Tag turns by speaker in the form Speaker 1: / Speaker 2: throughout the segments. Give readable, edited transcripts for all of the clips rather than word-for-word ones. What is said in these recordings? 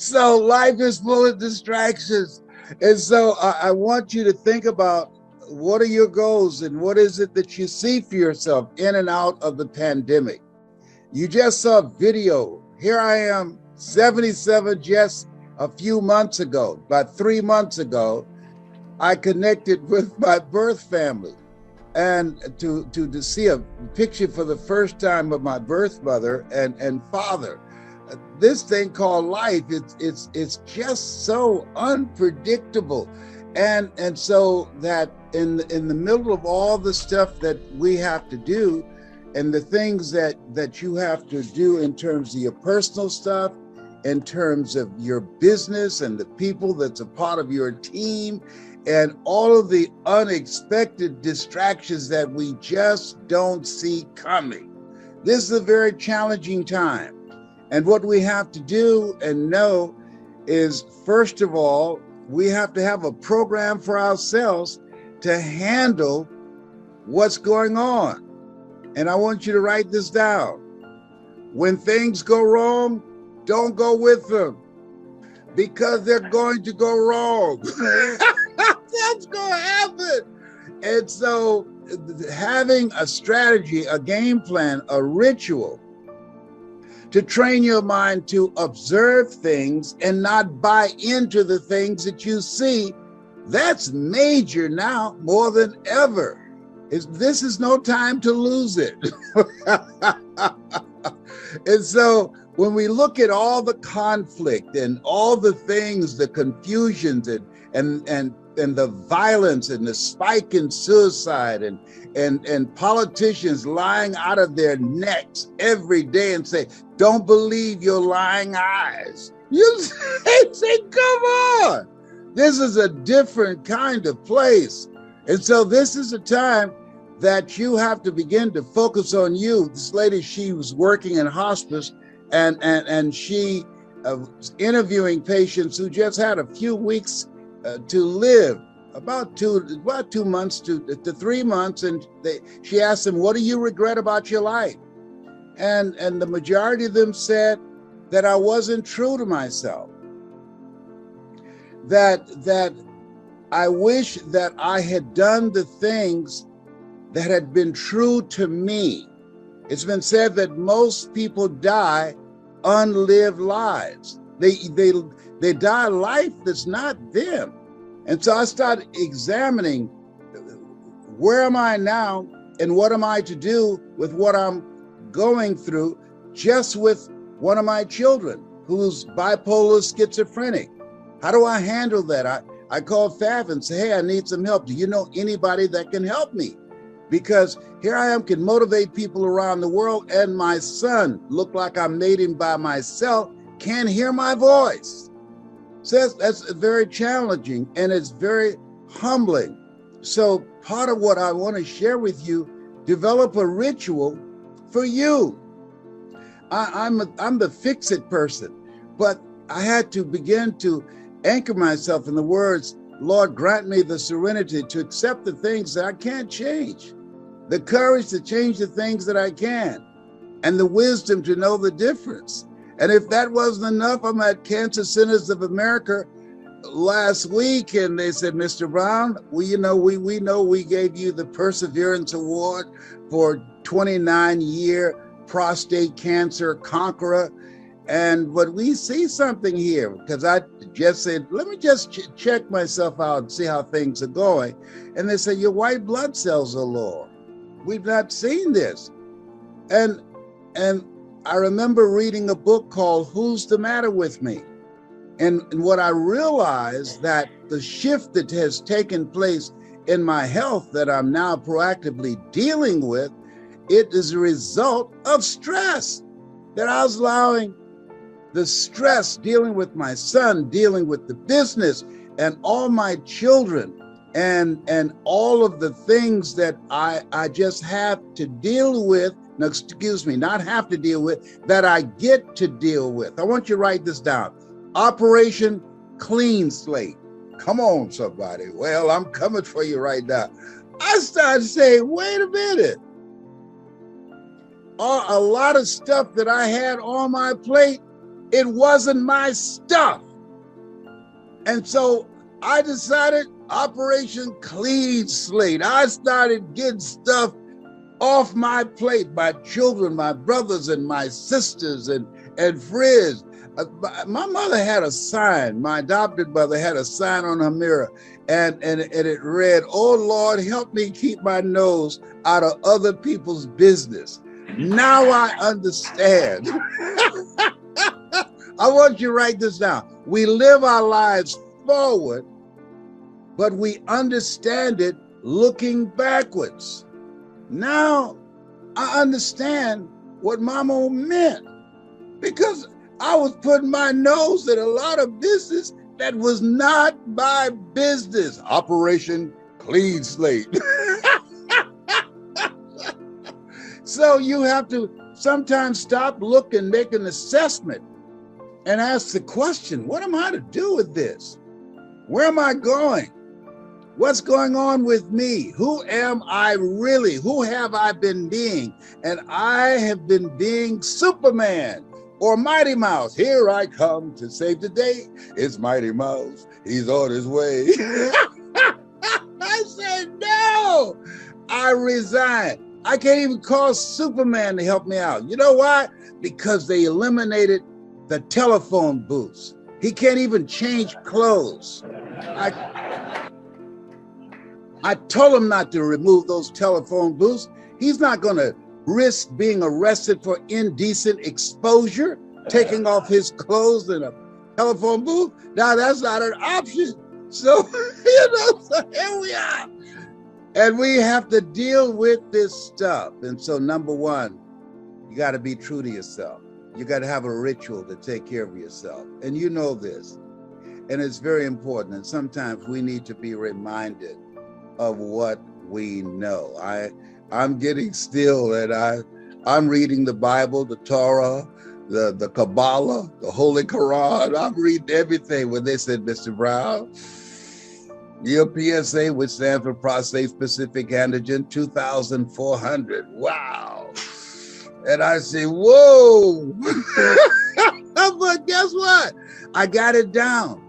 Speaker 1: So life is full of distractions. And so I want you to think about what are your goals and what is it that you see for yourself in and out of the pandemic. You just saw a video. Here I am, 77, just a few months ago, about 3 months ago, I connected with my birth family and to see a picture for the first time of my birth mother and father. This thing called life, it's just so unpredictable, and so that in the middle of all the stuff that we have to do, and the things that you have to do in terms of your personal stuff, in terms of your business and the people that's a part of your team, and all of the unexpected distractions that we just don't see coming. This is a very challenging time. And what we have to do and know is, first of all, we have to have a program for ourselves to handle what's going on. And I want you to write this down. When things go wrong, don't go with them, because they're going to go wrong. That's going to happen. And so having a strategy, a game plan, a ritual to train your mind to observe things and not buy into the things that you see, that's major now more than ever. This is no time to lose it. And so when we look at all the conflict and all the things, the confusions and the violence and the spike in suicide and politicians lying out of their necks every day and say, don't believe your lying eyes. You say, come on. This is a different kind of place. And so this is a time that you have to begin to focus on you. This lady, she was working in hospice and she was interviewing patients who just had a few weeks to live, about 2 months to 3 months. And she asked them, what do you regret about your life? And the majority of them said that I wasn't true to myself, that I wish that I had done the things that had been true to me. It's been said that most people die unlived lives. They die a life that's not them. And so I started examining, where am I now and what am I to do with what I'm going through, just with one of my children who's bipolar schizophrenic. How do I handle that? I called FAF and said, hey, I need some help. Do you know anybody that can help me? Because here I am, can motivate people around the world, and my son, look like I made him by myself, can't hear my voice. So that's very challenging, and it's very humbling. So part of what I want to share with you, develop a ritual for you. I'm the fix-it person, but I had to begin to anchor myself in the words, Lord, grant me the serenity to accept the things that I can't change, the courage to change the things that I can, and the wisdom to know the difference. And if that wasn't enough, I'm at Cancer Centers of America last week, and they said, Mr. Brown, we know we gave you the Perseverance Award for 29-year prostate cancer conqueror. But we see something here, because I just said, let me just check myself out and see how things are going. And they said, your white blood cells are low. We've not seen this. And I remember reading a book called Who's the Matter with Me? And what I realized, that the shift that has taken place in my health that I'm now proactively dealing with, it is a result of stress, that I was allowing the stress, dealing with my son, dealing with the business and all my children, and all of the things that I just have to deal with. No, excuse me, not have to deal with, that I get to deal with. I want you to write this down. Operation Clean Slate. Come on, somebody. Well, I'm coming for you right now. I started saying, wait a minute. A lot of stuff that I had on my plate It wasn't my stuff. And so I decided Operation Clean Slate. I started getting stuff off my plate, my children, my brothers and my sisters and friends. My mother had a sign, my adopted mother had a sign on her mirror, and it read, "Oh Lord, help me keep my nose out of other people's business." Now I understand. I want you to write this down. We live our lives forward, but we understand it looking backwards. Now I understand what Mama meant, because I was putting my nose in a lot of business that was not my business. Operation Clean Slate. So you have to sometimes stop, look, and make an assessment and ask the question, what am I to do with this? Where am I going? What's going on with me? Who am I really? Who have I been being? And I have been being Superman or Mighty Mouse. Here I come to save the day. It's Mighty Mouse. He's on his way. I said, no, I resign. I can't even call Superman to help me out. You know why? Because they eliminated the telephone booths. He can't even change clothes. I told him not to remove those telephone booths. He's not going to risk being arrested for indecent exposure, taking off his clothes in a telephone booth. Now that's not an option. So, so here we are. And we have to deal with this stuff. And so number one, you got to be true to yourself. You got to have a ritual to take care of yourself. And you know this. And it's very important. And sometimes we need to be reminded of what we know. I'm getting still, and I'm reading the Bible, the Torah, the Kabbalah, the Holy Quran. I'm reading everything. When they said, Mr. Brown, your PSA, which stands for prostate specific antigen 2,400. Wow. And I say, whoa. But guess what? I got it down.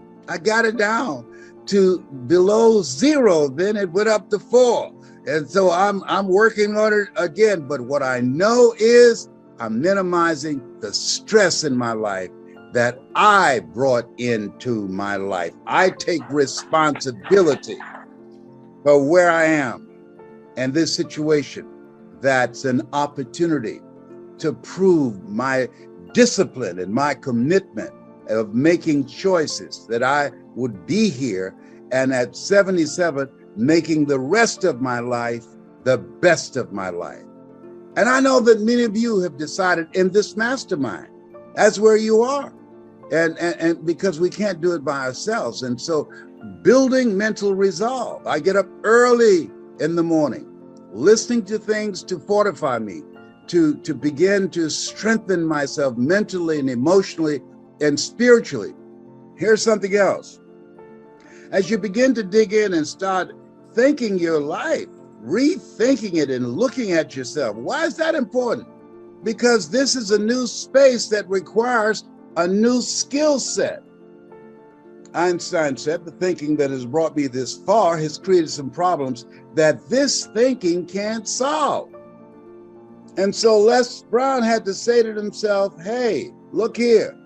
Speaker 1: To below 0, then it went up to 4. And so I'm working on it again. But what I know is I'm minimizing the stress in my life that I brought into my life. I take responsibility for where I am and this situation. That's an opportunity to prove my discipline and my commitment of making choices that I would be here, and at 77, making the rest of my life the best of my life. And I know that many of you have decided in this mastermind, that's where you are. And because we can't do it by ourselves. And so building mental resolve. I get up early in the morning, listening to things to fortify me, to begin to strengthen myself mentally and emotionally and spiritually. Here's something else. As you begin to dig in and start thinking your life, rethinking it and looking at yourself, why is that important? Because this is a new space that requires a new skill set. Einstein said, the thinking that has brought me this far has created some problems that this thinking can't solve. And so Les Brown had to say to himself, hey, look here.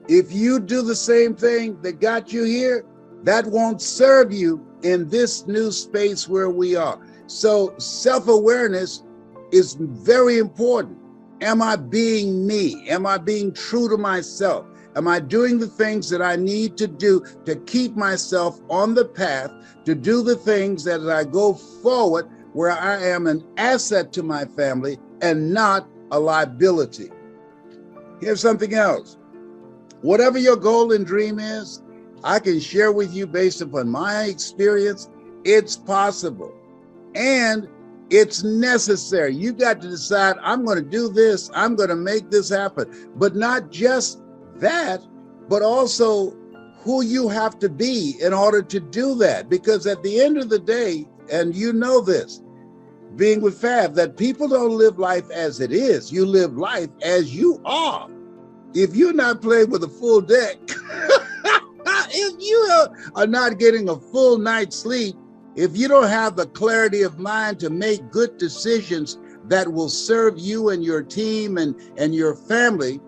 Speaker 1: If you do the same thing that got you here, that won't serve you in this new space where we are. So self-awareness is very important. Am I being me? Am I being true to myself? Am I doing the things that I need to do to keep myself on the path, to do the things that as I go forward, where I am an asset to my family and not a liability? Here's something else. Whatever your goal and dream is, I can share with you based upon my experience, it's possible and it's necessary. You got to decide, I'm going to do this, I'm going to make this happen. But not just that, but also who you have to be in order to do that. Because at the end of the day, and you know this, being with Fab, that people don't live life as it is. You live life as you are. If you're not playing with a full deck, if you are not getting a full night's sleep, if you don't have the clarity of mind to make good decisions that will serve you and your team and your family,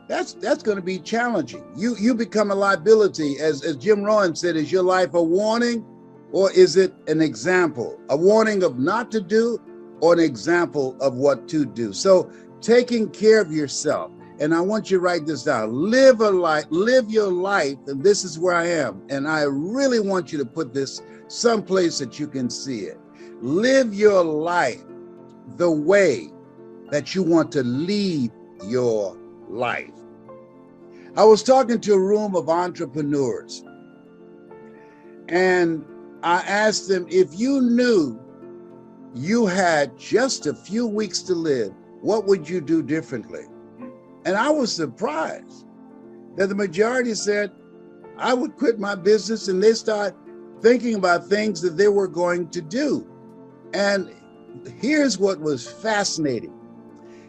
Speaker 1: that's going to be challenging. You become a liability. As Jim Rohn said, is your life a warning or is it an example? A warning of not to do or an example of what to do? So taking care of yourself. And I want you to write this down. Live your life, and this is where I am. And I really want you to put this someplace that you can see it. Live your life the way that you want to lead your life. I was talking to a room of entrepreneurs, and I asked them, if you knew you had just a few weeks to live, what would you do differently? And I was surprised that the majority said, I would quit my business, and they start thinking about things that they were going to do. And here's what was fascinating.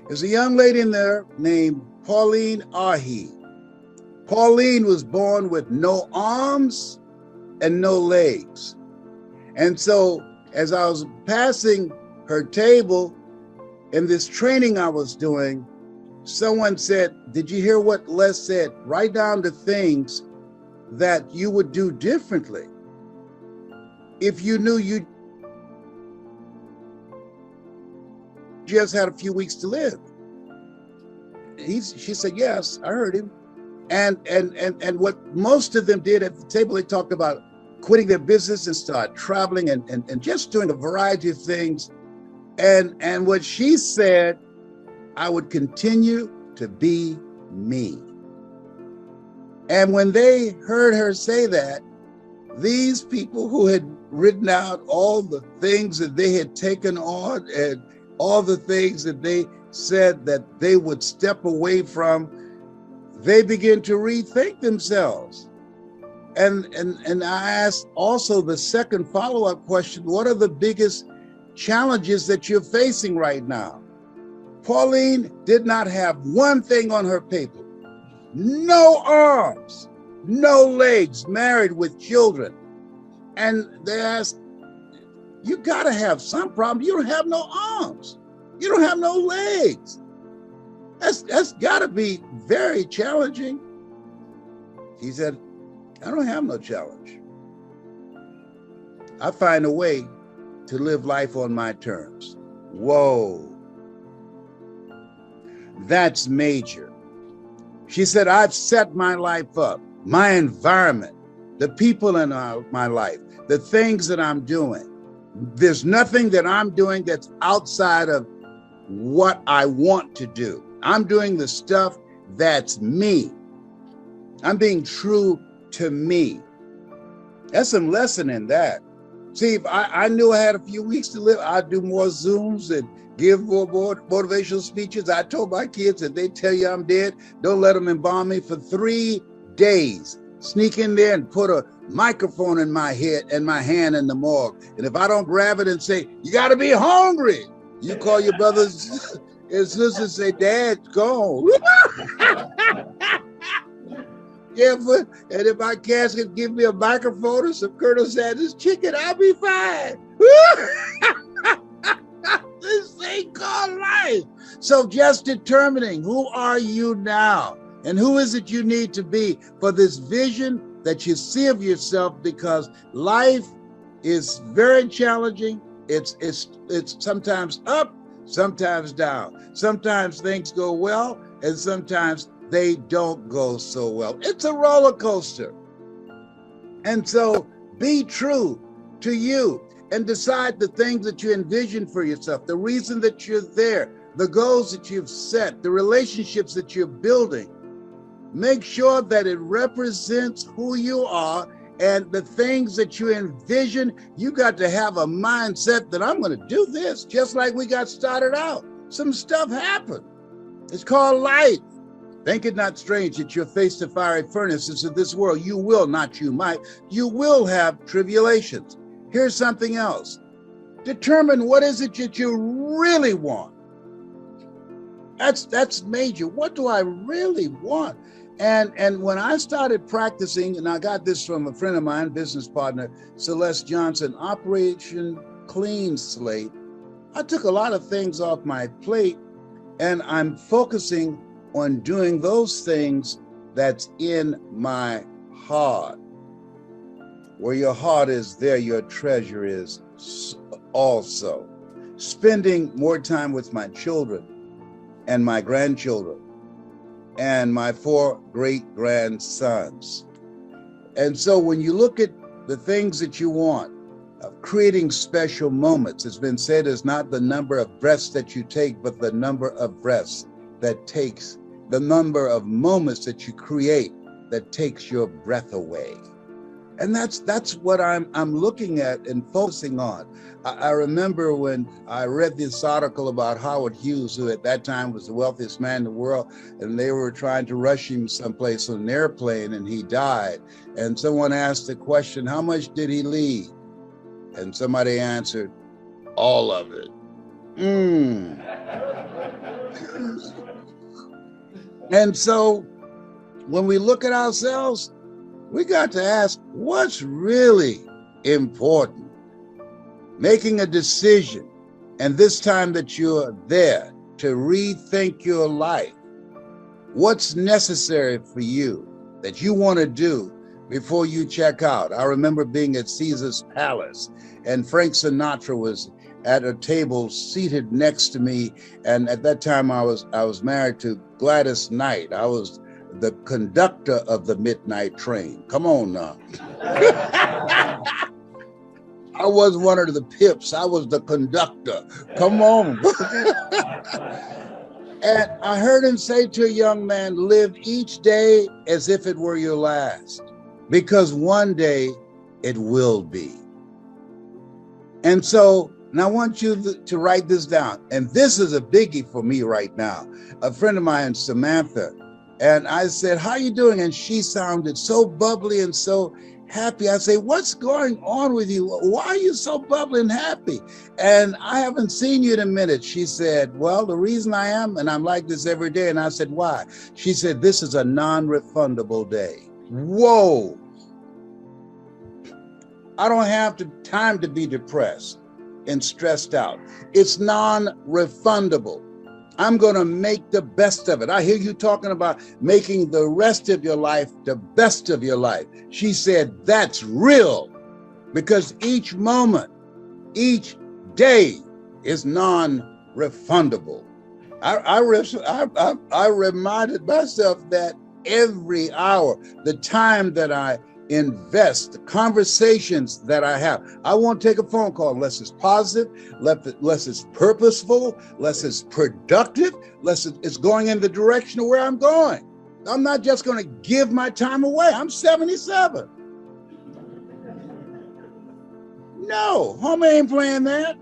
Speaker 1: There's a young lady in there named Pauline Ahi. Pauline was born with no arms and no legs. And so as I was passing her table in this training I was doing, someone said, did you hear what Les said? Write down the things that you would do differently if you knew you just had a few weeks to live. She said, yes, I heard him. And what most of them did at the table, they talked about quitting their business and start traveling and just doing a variety of things. And what she said, I would continue to be me. And when they heard her say that, these people who had written out all the things that they had taken on and all the things that they said that they would step away from, they begin to rethink themselves. And I asked also the second follow-up question, what are the biggest challenges that you're facing right now? Pauline did not have one thing on her paper. No arms, no legs, married with children. And they asked, you gotta have some problem. You don't have no arms. You don't have no legs. That's gotta be very challenging. He said, I don't have no challenge. I find a way to live life on my terms. Whoa. That's major. She said, I've set my life up, my environment, the people in my life, the things that I'm doing. There's nothing that I'm doing that's outside of what I want to do. I'm doing the stuff that's me. I'm being true to me. That's some lesson in that. See, if I knew I had a few weeks to live, I'd do more Zooms and give more motivational speeches. I told my kids that they tell you I'm dead, don't let them embalm me for 3 days. Sneak in there and put a microphone in my head and my hand in the morgue. And if I don't grab it and say, you got to be hungry, you call your brothers and sisters and say, Dad's gone. Yeah, but, and if my casket give me a microphone or some Colonel Sanders chicken, I'll be fine. This thing called life. So just determining who are you now and who is it you need to be for this vision that you see of yourself, because life is very challenging. It's sometimes up, sometimes down. Sometimes things go well, and sometimes they don't go so well. It's a roller coaster. And so be true to you and decide the things that you envision for yourself, the reason that you're there, the goals that you've set, the relationships that you're building. Make sure that it represents who you are and the things that you envision. You got to have a mindset that I'm going to do this, just like we got started out. Some stuff happened. It's called life. Think it not strange that you're faced to fiery furnaces of this world. You will, not you might. You will have tribulations. Here's something else. Determine what is it that you really want. That's major. What do I really want? And when I started practicing, and I got this from a friend of mine, business partner, Celeste Johnson, Operation Clean Slate, I took a lot of things off my plate, and I'm focusing on doing those things that's in my heart. Where your heart is, there your treasure is also. Spending more time with my children and my grandchildren and my 4 great-grandsons. And so when you look at the things that you want, creating special moments, it's been said, is not the number of breaths that you take, but the number of breaths that takes, the number of moments that you create that takes your breath away. And that's what I'm looking at and focusing on. I remember when I read this article about Howard Hughes, who at that time was the wealthiest man in the world, and they were trying to rush him someplace on an airplane, and he died. And someone asked the question, how much did he leave? And somebody answered, all of it. And so when we look at ourselves, we got to ask, what's really important? Making a decision, and this time that you're there to rethink your life. What's necessary for you that you want to do before you check out? I remember being at Caesar's Palace, and Frank Sinatra was at a table seated next to me. And at that time I was married to Gladys Knight. I was the conductor of the midnight train. Come on now. I was one of the pips. I was the conductor. Come on. And I heard him say to a young man, live each day as if it were your last, because one day it will be. And so now I want you to write this down. And this is a biggie for me right now. A friend of mine, Samantha, and I said, how you doing? And she sounded so bubbly and so happy. I say, what's going on with you? Why are you so bubbly and happy? And I haven't seen you in a minute. She said, well, the reason I am, and I'm like this every day. And I said, why? She said, this is a non-refundable day. Whoa. I don't have time to be depressed and stressed out. It's non-refundable. I'm going to make the best of it. I hear you talking about making the rest of your life the best of your life. She said, that's real, because each moment, each day is non-refundable. I reminded myself that every hour, the time that I invest, the conversations that I have. I won't take a phone call unless it's positive, unless it's purposeful, unless it's productive, unless it's going in the direction of where I'm going. I'm not just going to give my time away. I'm 77. No, homie ain't playing that.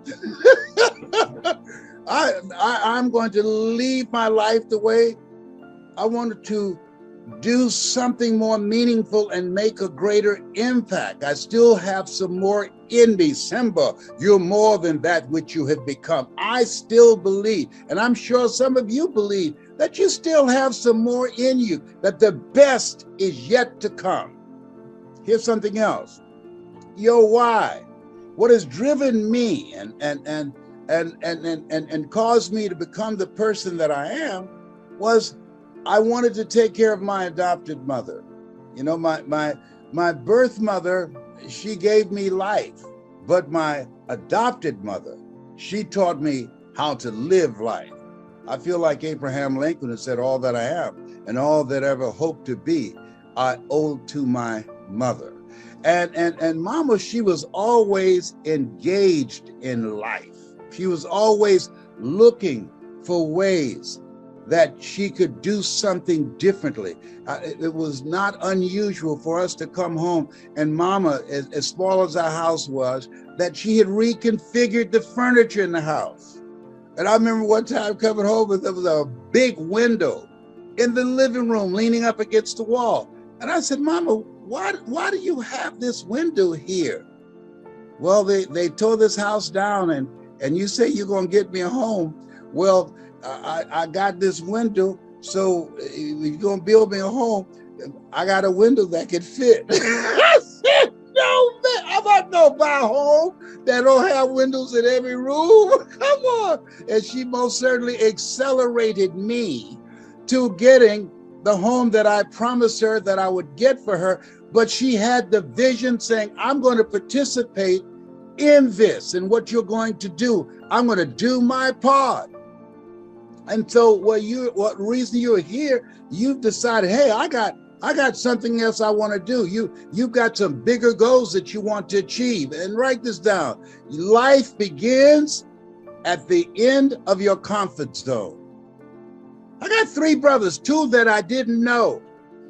Speaker 1: I'm going to leave my life the way I wanted to do something more meaningful and make a greater impact. I still have some more in me. Simba, you're more than that which you have become. I still believe, and I'm sure some of you believe, that you still have some more in you, that the best is yet to come. Here's something else. Your why. What has driven me and caused me to become the person that I am was I wanted to take care of my adopted mother. You know, my birth mother, she gave me life, but my adopted mother, she taught me how to live life. I feel like Abraham Lincoln has said, all that I am and all that I ever hope to be, I owe to my mother. And Mama, she was always engaged in life. She was always looking for ways that she could do something differently. It was not unusual for us to come home and Mama, as small as our house was, that she had reconfigured the furniture in the house. And I remember one time coming home and there was a big window in the living room leaning up against the wall. And I said, Mama, why do you have this window here? Well, they tore this house down and you say you're gonna get me a home. Well, I got this window, so if you're going to build me a home, I got a window that could fit. I said, no, man, I'm not going to buy a home that don't have windows in every room. Come on. And she most certainly accelerated me to getting the home that I promised her that I would get for her. But she had the vision saying, I'm going to participate in this and what you're going to do. I'm going to do my part. And so what reason you're here, you've decided, hey, I got something else I want to do. You've got some bigger goals that you want to achieve. And write this down. Life begins at the end of your comfort zone. I got 3 brothers, 2 that I didn't know.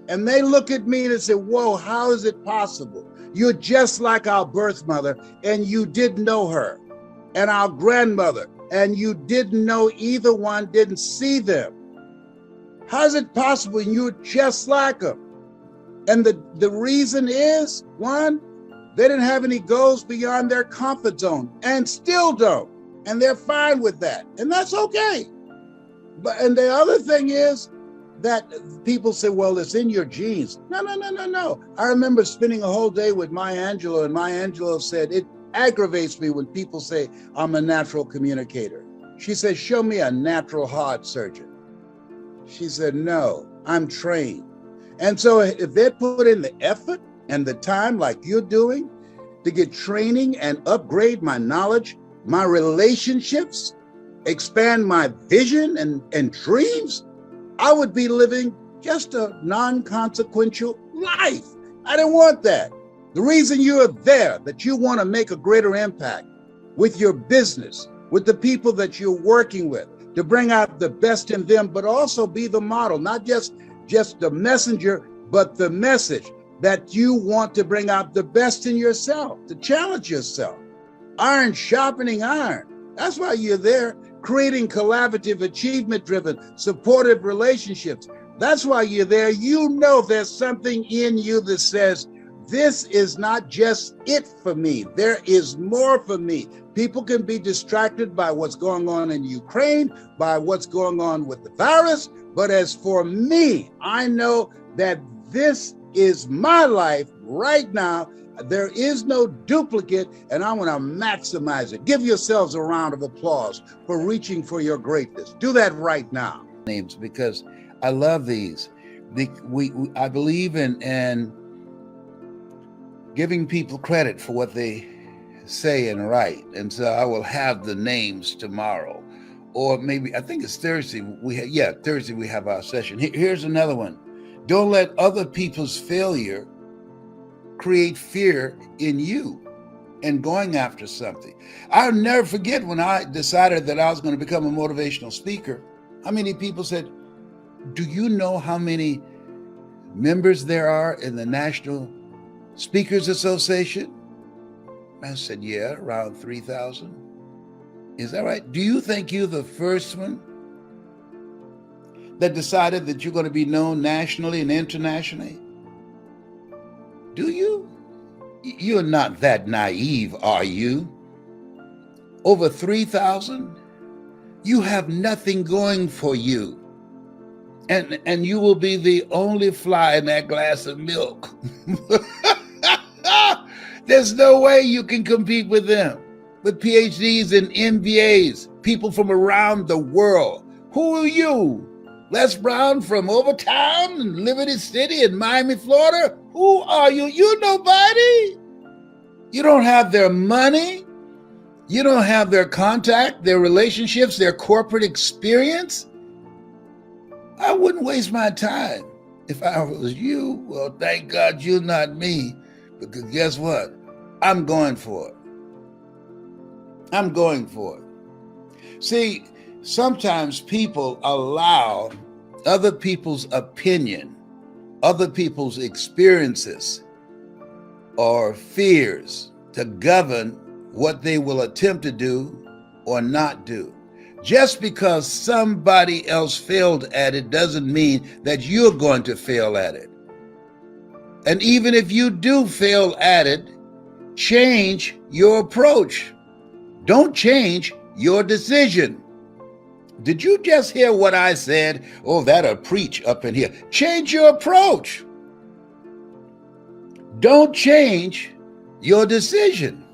Speaker 1: And they look at me and say, whoa, how is it possible? You're just like our birth mother, and you didn't know her, and our grandmother, and you didn't know either one, didn't see them. How is it possible? And you're just like them. And the reason is, one, they didn't have any goals beyond their comfort zone, and still don't. And they're fine with that. And that's okay. And the other thing is that people say, well, it's in your genes. No. I remember spending a whole day with Maya Angelou, and Maya Angelou said, it aggravates me when people say I'm a natural communicator. She said, show me a natural heart surgeon. She said, no, I'm trained. And so if they put in the effort and the time like you're doing to get training and upgrade my knowledge, my relationships, expand my vision and dreams, I would be living just a non-consequential life. I didn't want that. The reason you're there, that you want to make a greater impact with your business, with the people that you're working with, to bring out the best in them, but also be the model, not just the messenger, but the message that you want to bring out the best in yourself, to challenge yourself. Iron sharpening iron. That's why you're there, creating collaborative, achievement-driven, supportive relationships. That's why you're there. You know there's something in you that says, this is not just it for me. There is more for me. People can be distracted by what's going on in Ukraine, by what's going on with the virus. But as for me, I know that this is my life right now. There is no duplicate, and I want to maximize it. Give yourselves a round of applause for reaching for your greatness. Do that right now. Names, because I love these. I believe in giving people credit for what they say and write. And so I will have the names tomorrow, or maybe I think it's Thursday. Thursday we have our session. Here's another one. Don't let other people's failure create fear in you and going after something. I'll never forget when I decided that I was going to become a motivational speaker. How many people said, do you know how many members there are in the National Speakers Association? I said, yeah, around 3,000. Is that right? Do you think you're the first one that decided that you're going to be known nationally and internationally? Do you? You're not that naive, are you? Over 3,000? You have nothing going for you. And you will be the only fly in that glass of milk. There's no way you can compete with them, with PhDs and MBAs, people from around the world. Who are you? Les Brown from Overtown and Liberty City in Miami, Florida? Who are you? You're nobody. You don't have their money. You don't have their contact, their relationships, their corporate experience. I wouldn't waste my time if I was you. Well, thank God you're not me, because guess what? I'm going for it. I'm going for it. See, sometimes people allow other people's opinion, other people's experiences or fears to govern what they will attempt to do or not do. Just because somebody else failed at it doesn't mean that you're going to fail at it. And even if you do fail at it, change your approach. Don't change your decision. Did you just hear what I said? Oh, that'll preach up in here. Change your approach. Don't change your decision.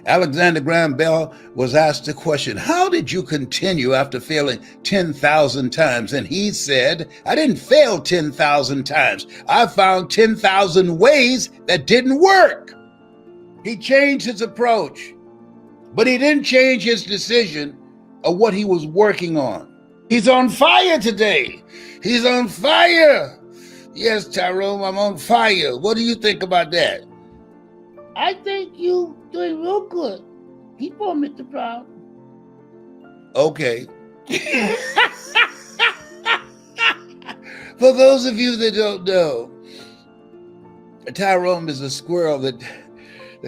Speaker 1: Alexander Graham Bell was asked the question, how did you continue after failing 10,000 times? And he said, I didn't fail 10,000 times. I found 10,000 ways that didn't work. He changed his approach, but he didn't change his decision of what he was working on. He's on fire today. He's on fire. Yes, Tyrone, I'm on fire. What do you think about that?
Speaker 2: I think you doing real good. Keep on, Mr. Brown.
Speaker 1: Okay. For those of you that don't know, Tyrone is a squirrel that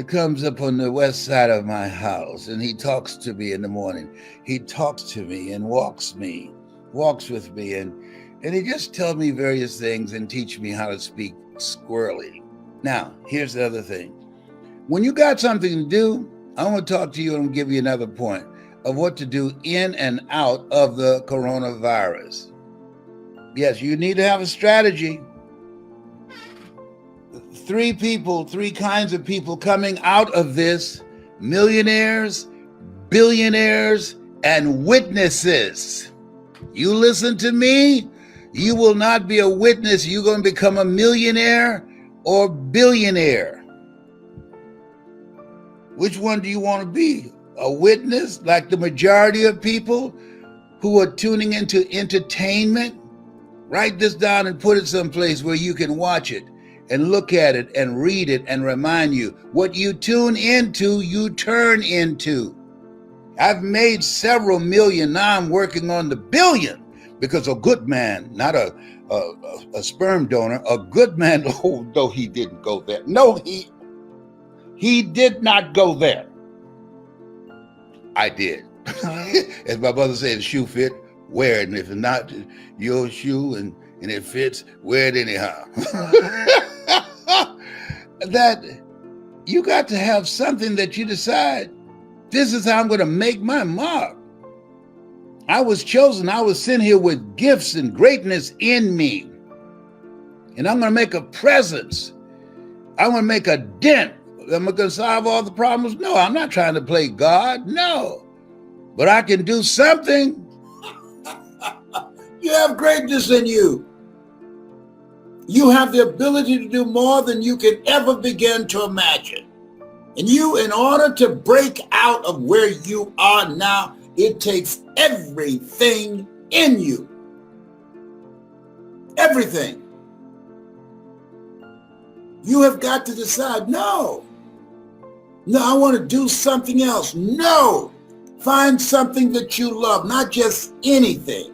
Speaker 1: comes up on the west side of my house, and he talks to me in the morning. He talks to me and walks with me, and he just tells me various things and teach me how to speak squirrely. Now, here's the other thing. When you got something to do, I want to talk to you and give you another point of what to do in and out of the coronavirus. Yes, you need to have a strategy. Three kinds of people coming out of this: millionaires, billionaires, and witnesses. You listen to me, you will not be a witness. You're going to become a millionaire or billionaire. Which one do you want to be? A witness, like the majority of people who are tuning into entertainment? Write this down and put it someplace where you can watch it and look at it and read it and remind you. What you tune into, you turn into. I've made several million. Now I'm working on the billion, because a good man, not a sperm donor, a good man, oh, no, he didn't go there. No, he did not go there. I did. As my brother said, the shoe fit, wear it. And if it's not your shoe and it fits, wear it anyhow. That you got to have something that you decide, this is how I'm going to make my mark. I was chosen. I was sent here with gifts and greatness in me. And I'm going to make a presence. I'm going to make a dent. Am I going to solve all the problems? No, I'm not trying to play God. No. But I can do something. You have greatness in you. You have the ability to do more than you can ever begin to imagine. And you, in order to break out of where you are now, it takes everything in you. Everything. You have got to decide, no, I want to do something else. No, find something that you love, not just anything.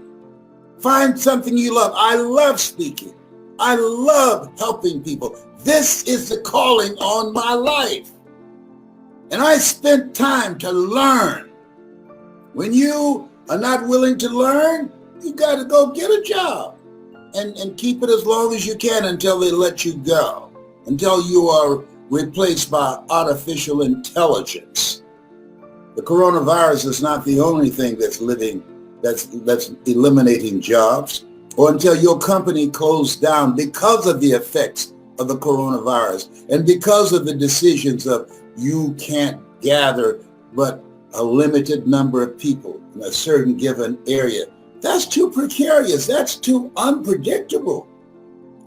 Speaker 1: Find something you love. I love speaking. I love helping people. This is the calling on my life. And I spent time to learn. When you are not willing to learn, you got to go get a job and keep it as long as you can until they let you go, until you are replaced by artificial intelligence. The coronavirus is not the only thing that's eliminating jobs, or until your company closed down because of the effects of the coronavirus and because of the decisions of you can't gather but a limited number of people in a certain given area. That's too precarious. That's too unpredictable.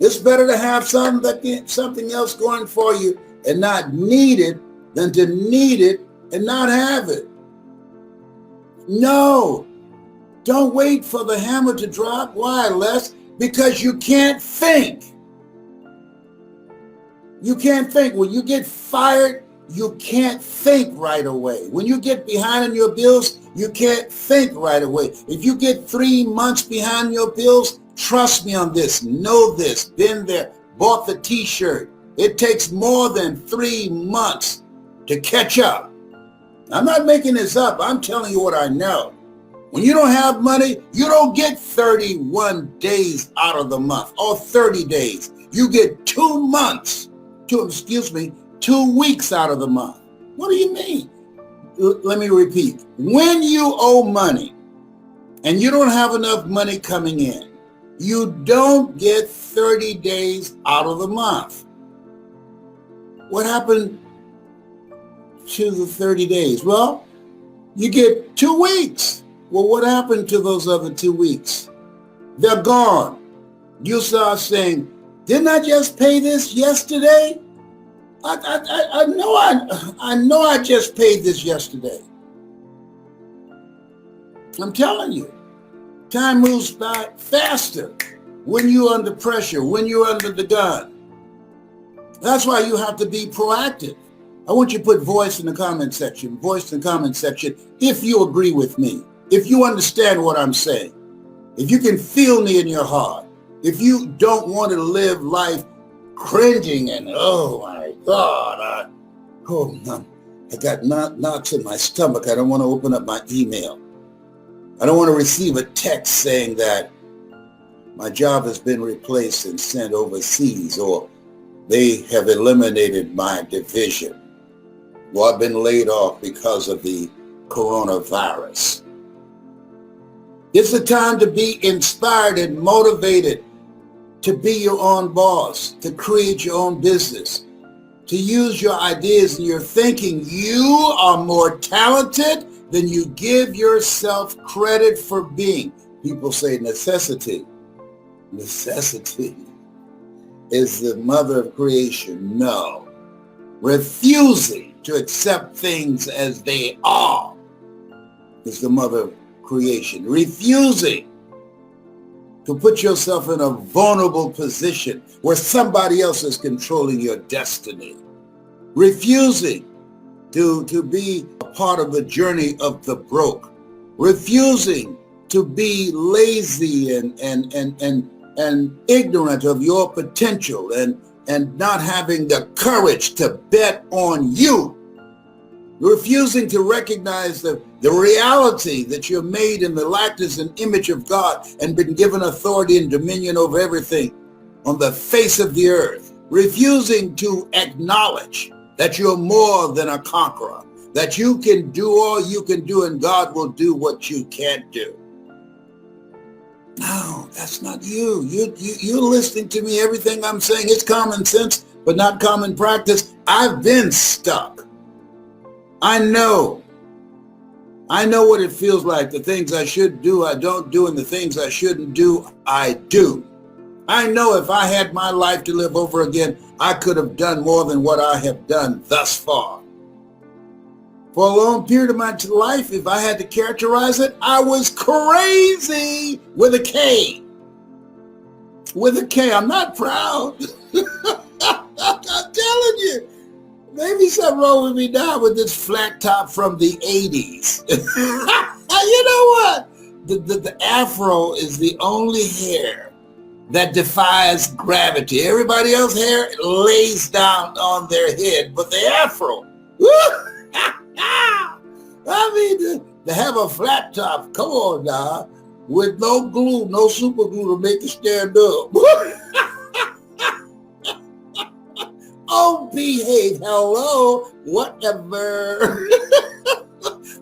Speaker 1: It's better to have something else going for you and not need it than to need it and not have it. No, don't wait for the hammer to drop. Why, Les? Because you can't think. You can't think. When you get fired, you can't think right away. When you get behind on your bills, you can't think right away. If you get 3 months behind your bills, trust me on this, know this, been there, bought the t-shirt. It takes more than 3 months to catch up. I'm not making this up. I'm telling you what I know. When you don't have money, you don't get 31 days out of the month or 30 days. You get 2 weeks out of the month. What do you mean? Let me repeat. When you owe money and you don't have enough money coming in, you don't get 30 days out of the month. What happened to the 30 days? Well, you get 2 weeks. Well, what happened to those other 2 weeks? They're gone. You start saying, didn't I just pay this yesterday? I know I just paid this yesterday. I'm telling you, time moves by faster when you're under pressure, when you're under the gun. That's why you have to be proactive. I want you to put voice in the comment section, if you agree with me, if you understand what I'm saying, if you can feel me in your heart, if you don't want to live life cringing and, oh my God, I got knots in my stomach. I don't want to open up my email. I don't want to receive a text saying that my job has been replaced and sent overseas, or they have eliminated my division. Well, I've been laid off because of the coronavirus. It's the time to be inspired and motivated to be your own boss, to create your own business, to use your ideas and your thinking. You are more talented than you give yourself credit for being. People say necessity. Necessity is the mother of creation. No. Refusing to accept things as they are is the mother of creation. Refusing to put yourself in a vulnerable position where somebody else is controlling your destiny. Refusing to be a part of the journey of the broke. Refusing to be lazy and ignorant of your potential and not having the courage to bet on you. Refusing to recognize the reality that you're made in the likeness and image of God and been given authority and dominion over everything on the face of the earth. Refusing to acknowledge that you're more than a conqueror, that you can do all you can do and God will do what you can't do. No, that's not you. You're listening to me. Everything I'm saying is common sense, but not common practice. I've been stuck. I know what it feels like. The things I should do, I don't do, and the things I shouldn't do, I do. I know if I had my life to live over again, I could have done more than what I have done thus far. For a long period of my life, if I had to characterize it, I was crazy with a K. With a K. I'm not proud. I'm telling you. Maybe something wrong with me now with this flat top from the 80s. You know what? The afro is the only hair that defies gravity. Everybody else's hair lays down on their head, but the afro, I mean, to have a flat top, come on now, with no glue, no super glue to make it stand up. Oh, behave, hello, whatever.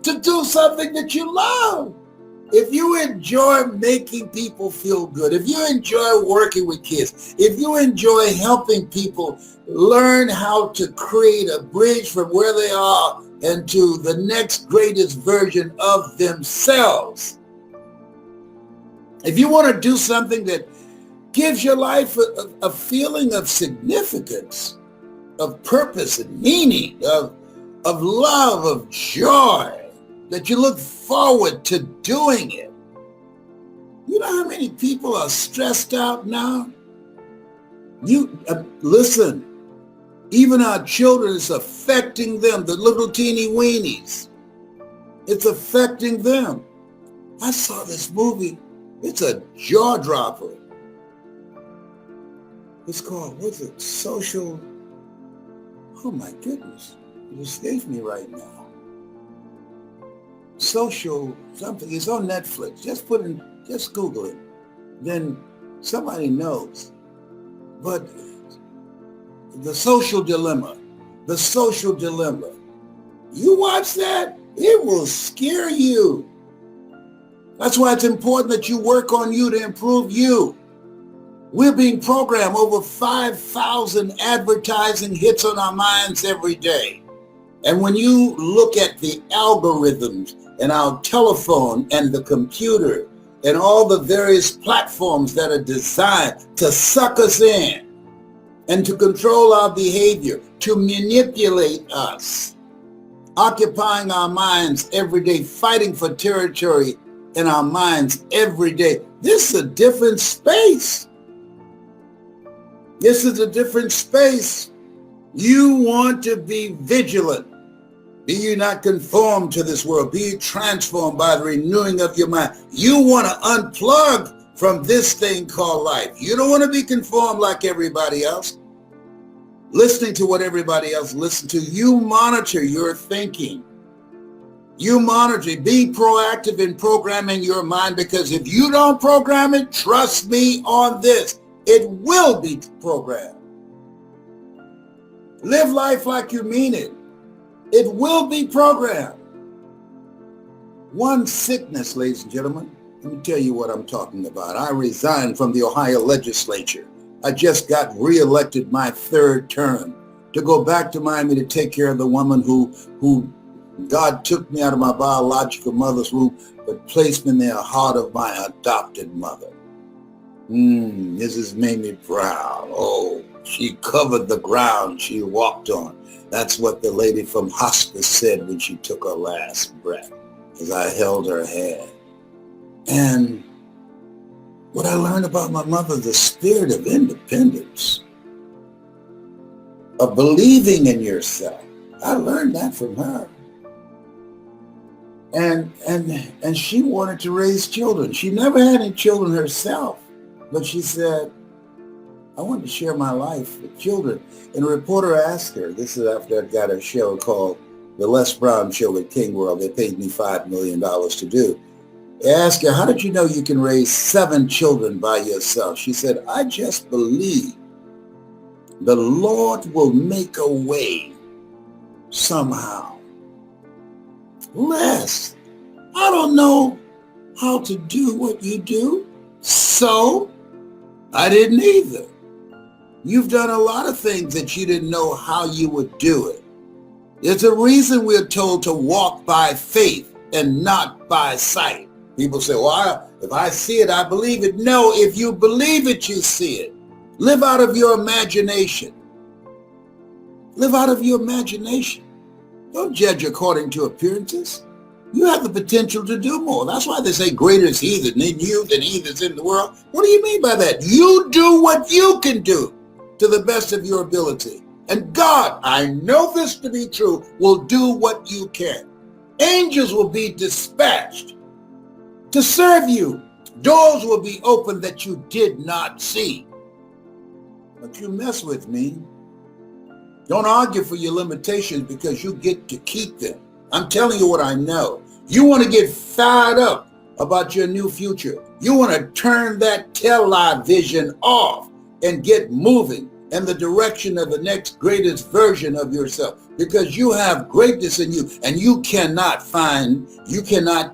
Speaker 1: To do something that you love. If you enjoy making people feel good, if you enjoy working with kids, if you enjoy helping people learn how to create a bridge from where they are and to the next greatest version of themselves, if you want to do something that gives your life a feeling of significance, of purpose and meaning, of love, of joy, that you look forward to doing it. You know how many people are stressed out now? Listen, even our children, it's affecting them, the little teeny weenies. It's affecting them. I saw this movie. It's a jaw dropper. It's called, what's it? Social. Oh my goodness. It escapes me right now. Social something. It's on Netflix. Just Google it. Then somebody knows. But the social dilemma. The social dilemma. You watch that, it will scare you. That's why it's important that you work on you to improve you. We're being programmed over 5,000 advertising hits on our minds every day. And when you look at the algorithms and our telephone and the computer and all the various platforms that are designed to suck us in and to control our behavior, to manipulate us, occupying our minds every day, fighting for territory in our minds every day. This is a different space. This is a different space. You want to be vigilant. Be you not conformed to this world. Be you transformed by the renewing of your mind. You want to unplug from this thing called life. You don't want to be conformed like everybody else, listening to what everybody else listens to. You monitor your thinking. You monitor. Be proactive in programming your mind, because if you don't program it, trust me on this, it will be programmed. Live life like you mean it. It will be programmed. One sickness, ladies and gentlemen. Let me tell you what I'm talking about. I resigned from the Ohio legislature. I just got reelected my third term to go back to Miami to take care of the woman who God took me out of my biological mother's womb, but placed me in the heart of my adopted mother. This has made me proud. Oh, she covered the ground she walked on. That's what the lady from hospice said when she took her last breath, as I held her hand. And what I learned about my mother, the spirit of independence, of believing in yourself. I learned that from her. And she wanted to raise children. She never had any children herself, but she said, I wanted to share my life with children. And a reporter asked her, this is after I got a show called The Les Brown Show at King World. They paid me $5 million to do. They asked her, how did you know you can raise 7 children by yourself? She said, I just believe the Lord will make a way somehow. Les, I don't know how to do what you do, so I didn't either. You've done a lot of things that you didn't know how you would do it. There's a reason we're told to walk by faith and not by sight. People say, well, if I see it, I believe it. No, if you believe it, you see it. Live out of your imagination. Live out of your imagination. Don't judge according to appearances. You have the potential to do more. That's why they say greater is he that in you than he that's in the world. What do you mean by that? You do what you can do to the best of your ability. And God, I know this to be true, will do what you can. Angels will be dispatched to serve you. Doors will be opened that you did not see. But you mess with me. Don't argue for your limitations, because you get to keep them. I'm telling you what I know. You want to get fired up about your new future. You want to turn that television off and get moving in the direction of the next greatest version of yourself, because you have greatness in you, and you cannot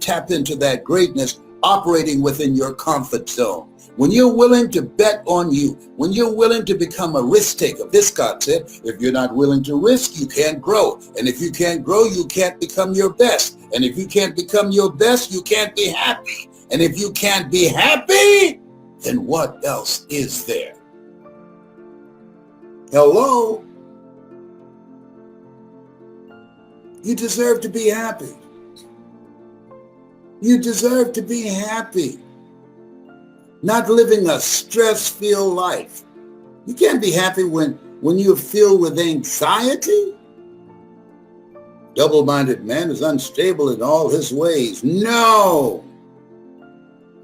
Speaker 1: tap into that greatness operating within your comfort zone. When you're willing to bet on you, when you're willing to become a risk taker, this God said, if you're not willing to risk, you can't grow. And if you can't grow, you can't become your best. And if you can't become your best, you can't be happy. And if you can't be happy, then what else is there? Hello? You deserve to be happy. You deserve to be happy. Not living a stress-filled life. You can't be happy when you're filled with anxiety. Double-minded man is unstable in all his ways. No.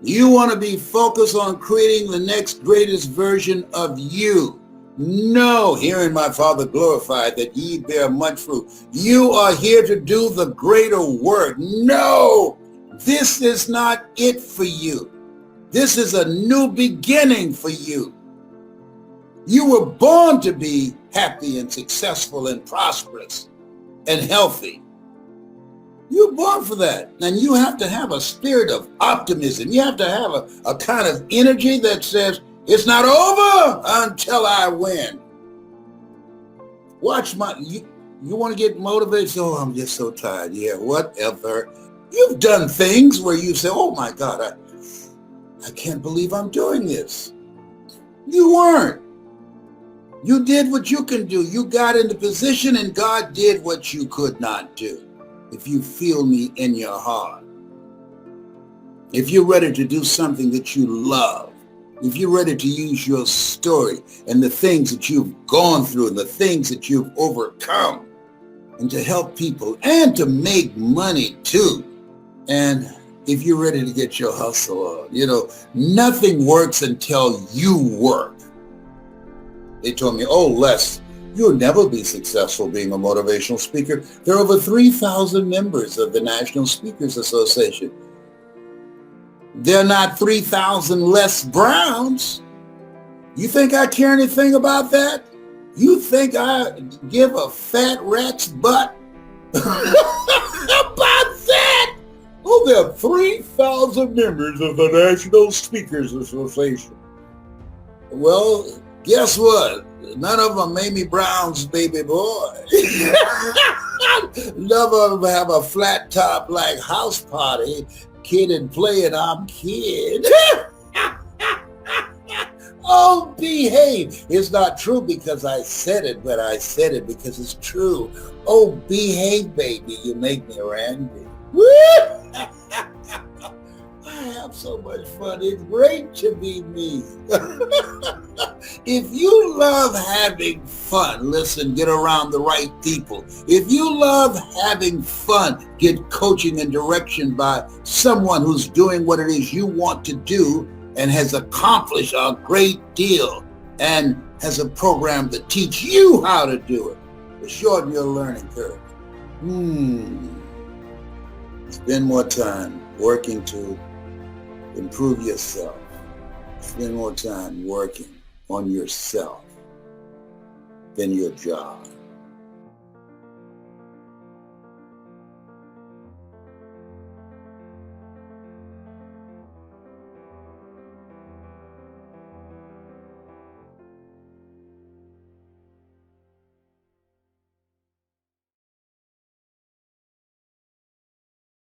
Speaker 1: You want to be focused on creating the next greatest version of you. No, hearing my Father glorified, that ye bear much fruit. You are here to do the greater work. No, this is not it for you. This is a new beginning for you. You were born to be happy and successful and prosperous and healthy. You're born for that. And you have to have a spirit of optimism. You have to have a kind of energy that says, it's not over until I win. Watch you want to get motivated? Oh, I'm just so tired. Yeah, whatever. You've done things where you say, oh my God, I can't believe I'm doing this. You weren't. You did what you can do. You got into position and God did what you could not do. If you feel me in your heart. If you're ready to do something that you love. If you're ready to use your story and the things that you've gone through and the things that you've overcome and to help people and to make money too. And if you're ready to get your hustle on, nothing works until you work. They told me, oh, Les, you'll never be successful being a motivational speaker. There are over 3,000 members of the National Speakers Association. They're not 3,000 Les Browns. You think I care anything about that? You think I give a fat rat's butt about that? Oh, there are 3,000 members of the National Speakers Association. Well, guess what? None of them Mamie Brown's baby boy. None of them have a flat top like house party. Kid and play and I'm kid. Oh, behave. It's not true because I said it, but I said it because it's true. Oh, behave, baby. You make me angry. I have so much fun. It's great to be me. If you love having fun, listen, get around the right people. If you love having fun, get coaching and direction by someone who's doing what it is you want to do and has accomplished a great deal and has a program to teach you how to do it. To shorten your learning curve. Spend more time working to improve yourself. Spend more time working on yourself than your job.